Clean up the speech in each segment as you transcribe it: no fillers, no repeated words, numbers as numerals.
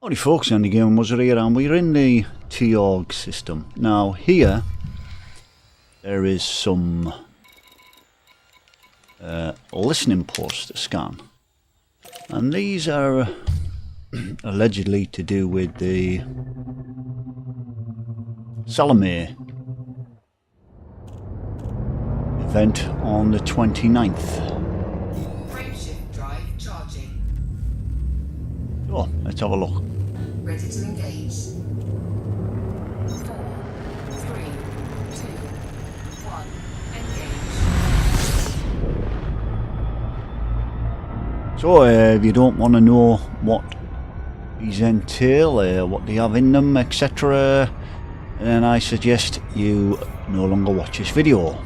Howdy folks, Andy Game Wizard here, and we're in the Teorge system. Now here there is some listening posts to scan, and these are allegedly to do with the Salomé event on the 29th. Frameshift drive charging. So let's have a look. Ready to engage. 4, 3, 2, 1. Engage. So if you don't want to know what these entail, what they have in them, etc., then I suggest you no longer watch this video.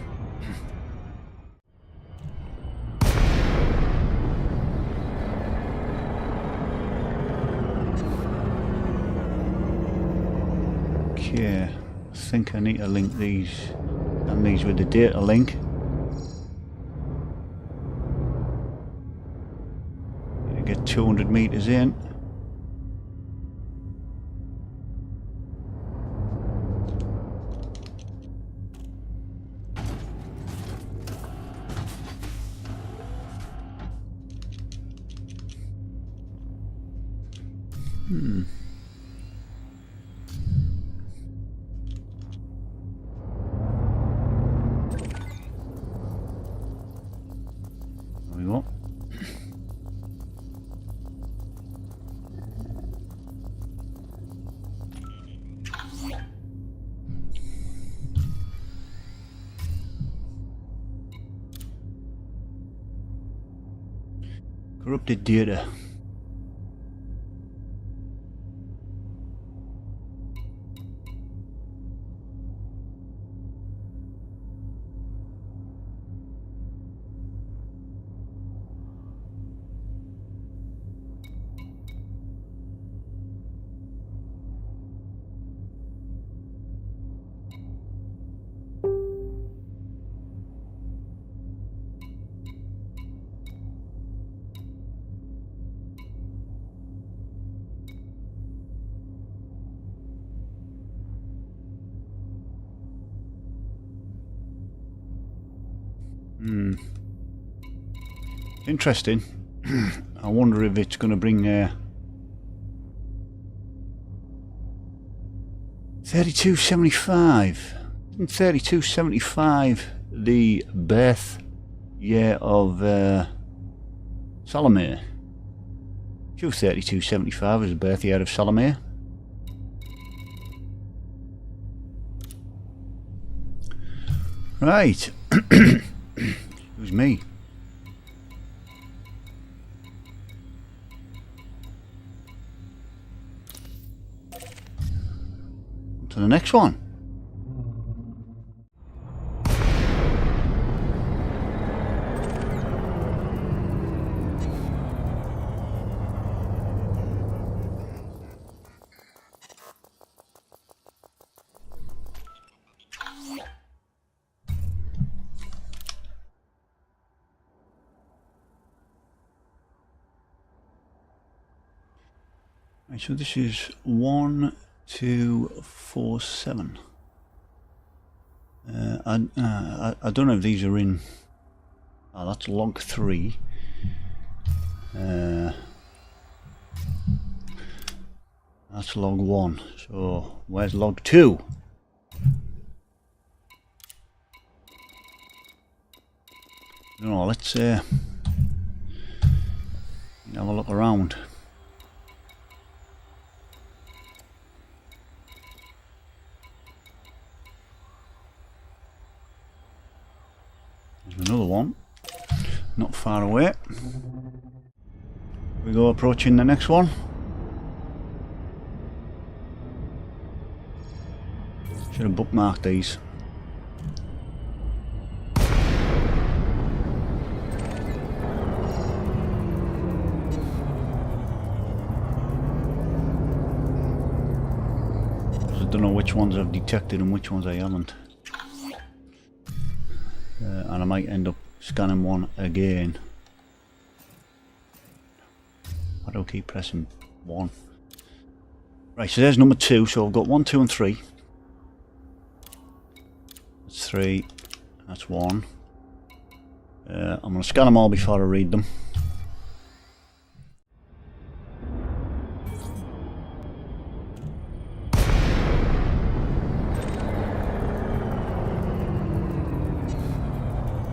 Okay, I think I need to link these and these with the data link. Get 200 meters in. There we go. Corrupted data. Interesting. I wonder if it's going to bring 3275. Isn't 3275 the birth year of Salomé? Sure, 3275 is the birth year of Salomé. Right. Excuse me. To the next one. Right, so this is 1247. I don't know if these are in. Oh, that's log 3. That's log 1. So where's log 2? No, let's have a look around. There's another one, not far away. We go approaching the next one. Should have bookmarked these. I don't know which ones I've detected and which ones I haven't. And I might end up scanning one again. I don't keep pressing 1. Right, so there's number 2. So I've got 1, 2 and 3. That's 3. That's 1. I'm going to scan them all before I read them.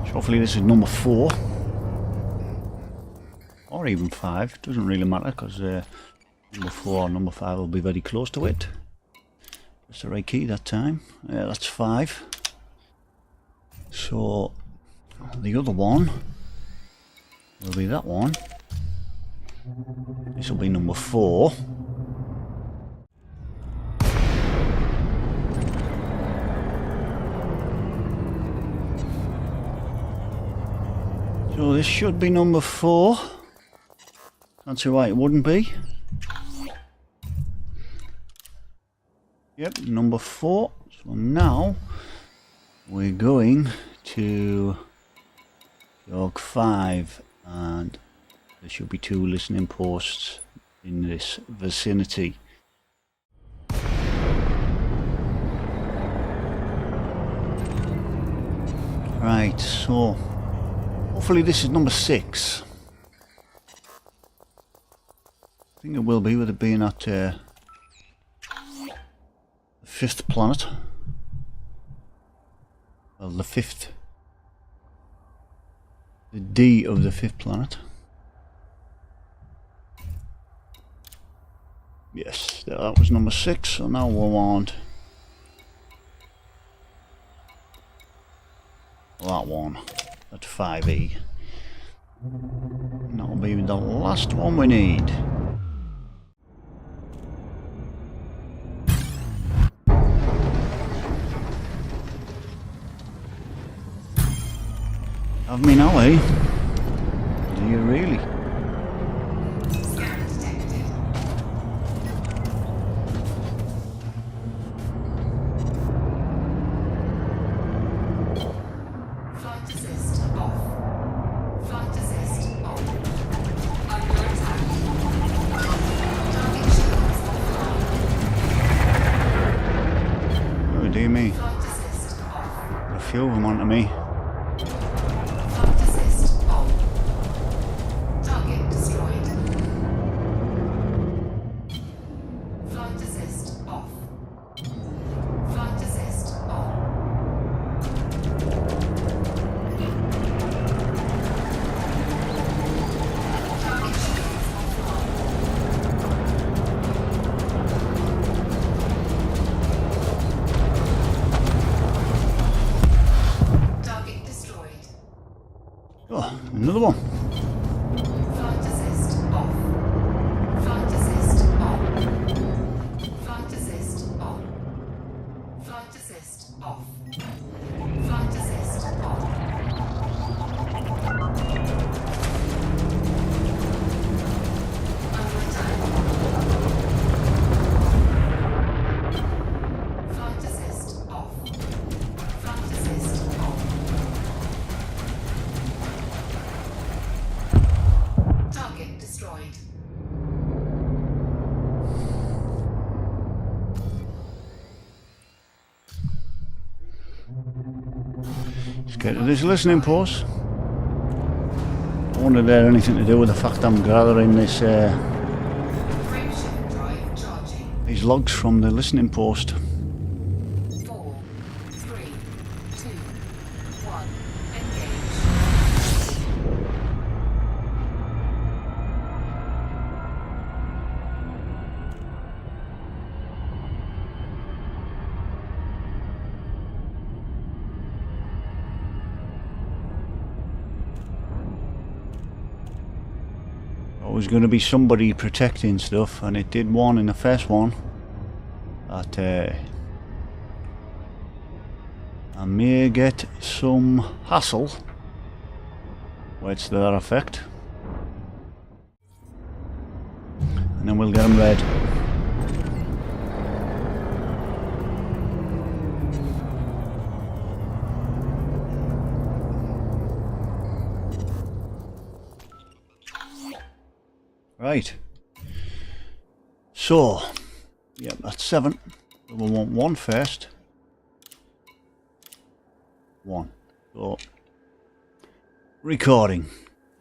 So hopefully this is number 4. Or even 5. Doesn't really matter because number 4 or number 5 will be very close to it. That's the right key that time. Yeah, that's 5. So the other one will be that one. This will be number 4. So this should be number 4. Can't see why it wouldn't be. Yep, number 4. So now we're going to log 5, and there should be 2 listening posts in this vicinity. Right, so hopefully this is number 6. I think it will be, with it being at the 5th planet. Well, the 5th. The D of the 5th planet. Yes, that was number 6, so now we'll want that one at 5E. And that'll be the last one we need. Have me now, eh? Do you really? Scan detected. Flight assist off. Flight assist on. Under attack. Target shields offline. Oh dear me. Flight assist off. A few of them onto me. Flight assist on. Target destroyed. Flight assist off. Flight assist on. Target shields offline. Target destroyed. Oh, another one. Flight assist off. Flight assist on. Flight assist on. Flight assist off. Flight assist on. Under attack. Flight assist off. Flight assist on. Target destroyed. Let's get to this listening post. I wonder if there anything to do with the fact I'm gathering this Frameshift drive charging. these logs from the listening post. 4, 3, 2, 1. Engage. Was going to be somebody protecting stuff, and it did one in the first one that I may get some hassle. Wait to that effect, and then we'll get them red. Right, so Yep, that's 7. We want 1 first. 1. So, recording.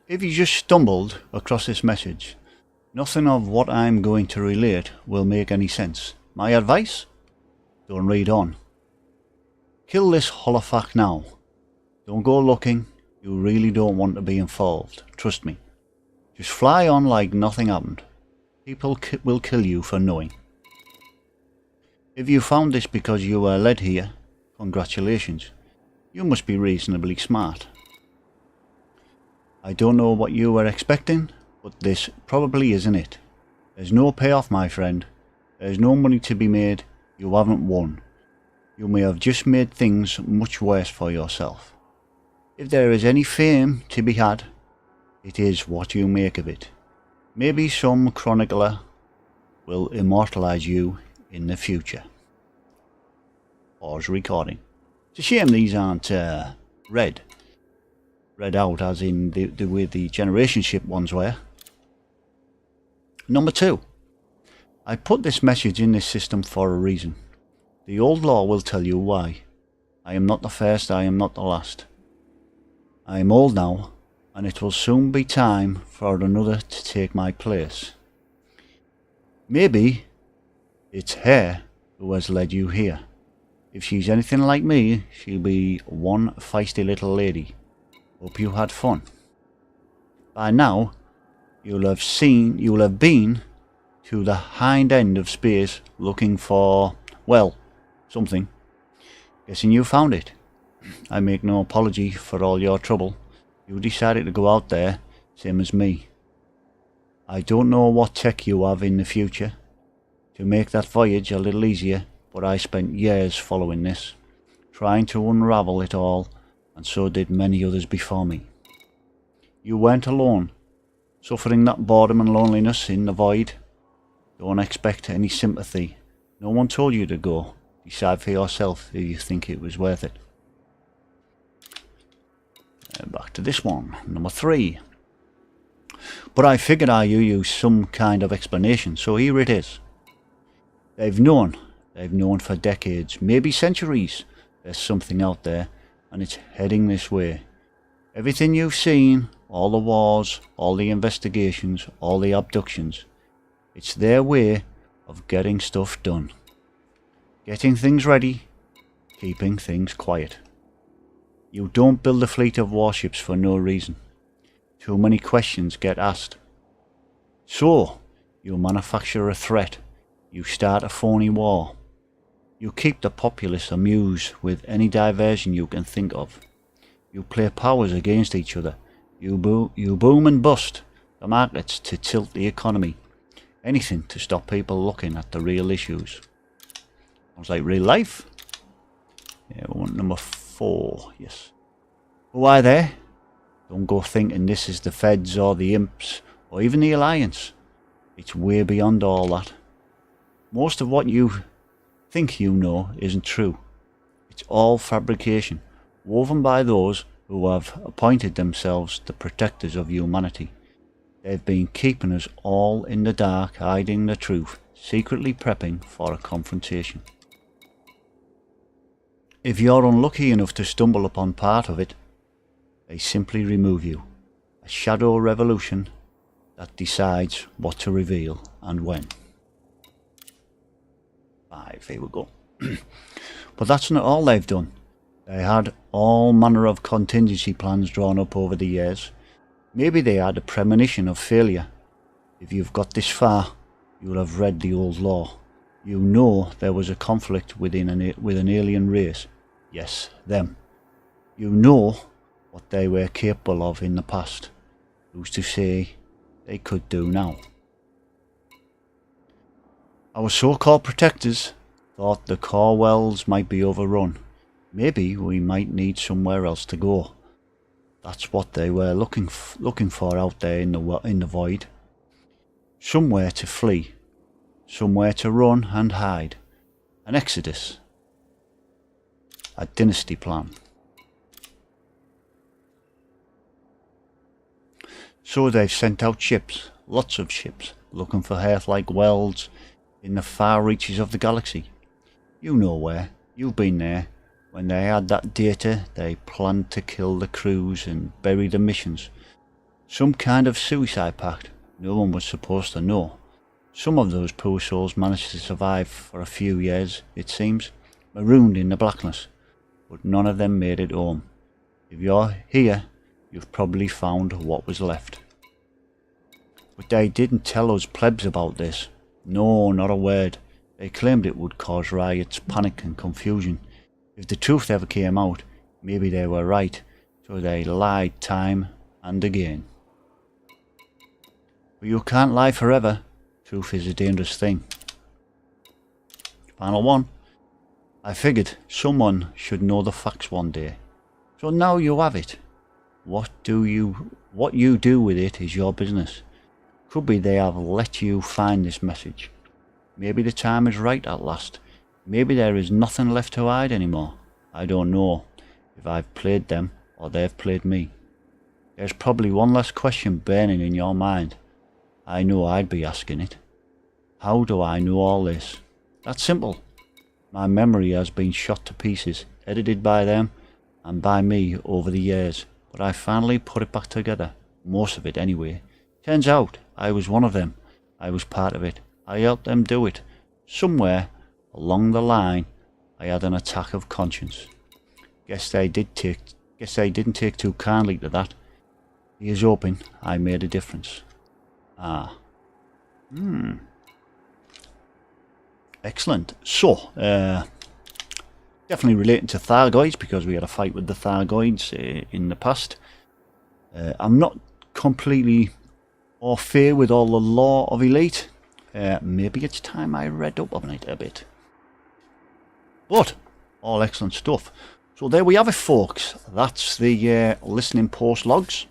If you just stumbled across this message, nothing of what I'm going to relate will make any sense. My advice? Don't read on. Kill this holofac now. Don't go looking. You really don't want to be involved. Trust me. Just fly on like nothing happened. People will kill you for knowing. If you found this because you were led here, congratulations. You must be reasonably smart. I don't know what you were expecting, but this probably isn't it. There's no payoff, my friend. There's no money to be made. You haven't won. You may have just made things much worse for yourself. If there is any fame to be had, it is what you make of it. Maybe some chronicler will immortalize you in the future. Pause recording. It's a shame these aren't read out as in the way the generation ship ones were. Number 2. I put this message in this system for a reason. The old law will tell you why. I am not the first, I am not the last. I am old now, and it will soon be time for another to take my place. Maybe it's her who has led you here. If she's anything like me, she'll be one feisty little lady. Hope you had fun. By now, you'll have been to the hind end of space looking for, well, something. Guessing you found it. I make no apology for all your trouble. You decided to go out there, same as me. I don't know what tech you have in the future to make that voyage a little easier, but I spent years following this, trying to unravel it all, and so did many others before me. You weren't alone, suffering that boredom and loneliness in the void. Don't expect any sympathy. No one told you to go. Decide for yourself if you think it was worth it. Back to this one, number 3. But I figured I owe you some kind of explanation, so here it is. They've known for decades, maybe centuries, there's something out there, and it's heading this way. Everything you've seen, all the wars, all the investigations, all the abductions, it's their way of getting stuff done. Getting things ready, keeping things quiet. You don't build a fleet of warships for no reason. Too many questions get asked. So, you manufacture a threat. You start a phony war. You keep the populace amused with any diversion you can think of. You play powers against each other. You boom and bust the markets to tilt the economy. Anything to stop people looking at the real issues. Sounds like real life. Yeah, we want number 4, yes. Why there? Don't go thinking this is the feds or the imps or even the alliance. It's way beyond all that. Most of what you think you know isn't true. It's all fabrication, woven by those who have appointed themselves the protectors of humanity. They've been keeping us all in the dark, hiding the truth, secretly prepping for a confrontation. If you're unlucky enough to stumble upon part of it, they simply remove you. A shadow revolution that decides what to reveal and when. 5, here we go. But that's not all they've done. They had all manner of contingency plans drawn up over the years. Maybe they had a premonition of failure. If you've got this far, you'll have read the old law. You know there was a conflict with an alien race. Yes, them. You know what they were capable of in the past. Who's to say they could do now? Our so-called protectors thought the core wells might be overrun. Maybe we might need somewhere else to go. That's what they were looking for out there in the void. Somewhere to flee. Somewhere to run and hide. An exodus. A dynasty plan. So they've sent out ships, lots of ships, looking for Earth-like worlds, in the far reaches of the galaxy. You know where. You've been there. When they had that data, they planned to kill the crews and bury the missions. Some kind of suicide pact. No one was supposed to know. Some of those poor souls managed to survive for a few years, it seems, marooned in the blackness, but none of them made it home. If you're here, you've probably found what was left. But they didn't tell us plebs about this. No, not a word. They claimed it would cause riots, panic and confusion. If the truth ever came out, maybe they were right, so they lied time and again. But you can't lie forever. Truth is a dangerous thing. Final one. I figured someone should know the facts one day. So now you have it. What you do with it is your business. Could be they have let you find this message. Maybe the time is right at last. Maybe there is nothing left to hide anymore. I don't know if I've played them or they've played me. There's probably one less question burning in your mind. I know I'd be asking it. How do I know all this? That's simple. My memory has been shot to pieces, edited by them and by me over the years, but I finally put it back together. Most of it anyway. Turns out I was one of them. I was part of it. I helped them do it. Somewhere along the line I had an attack of conscience. Guess they didn't take too kindly to that. Here's hoping I made a difference. Excellent. So, definitely relating to Thargoids, because we had a fight with the Thargoids in the past. I'm not completely au fait with all the lore of Elite. Maybe it's time I read up on it a bit. But, all excellent stuff. So there we have it, folks. That's the listening post logs.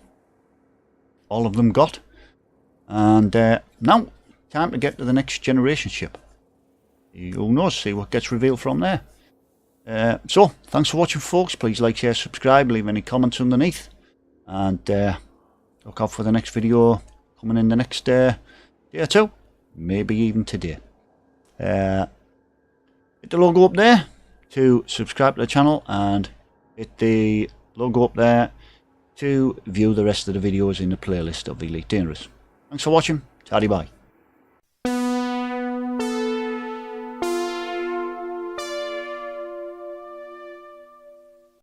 All of them got. And now, time to get to the next generation ship. Who knows, see what gets revealed from there. So, thanks for watching, folks. Please like, share, subscribe, leave any comments underneath. And look out for the next video coming in the next day or two. Maybe even today. Hit the logo up there to subscribe to the channel, and hit the logo up there to view the rest of the videos in the playlist of Elite Dangerous. Thanks for watching. Taddy bye.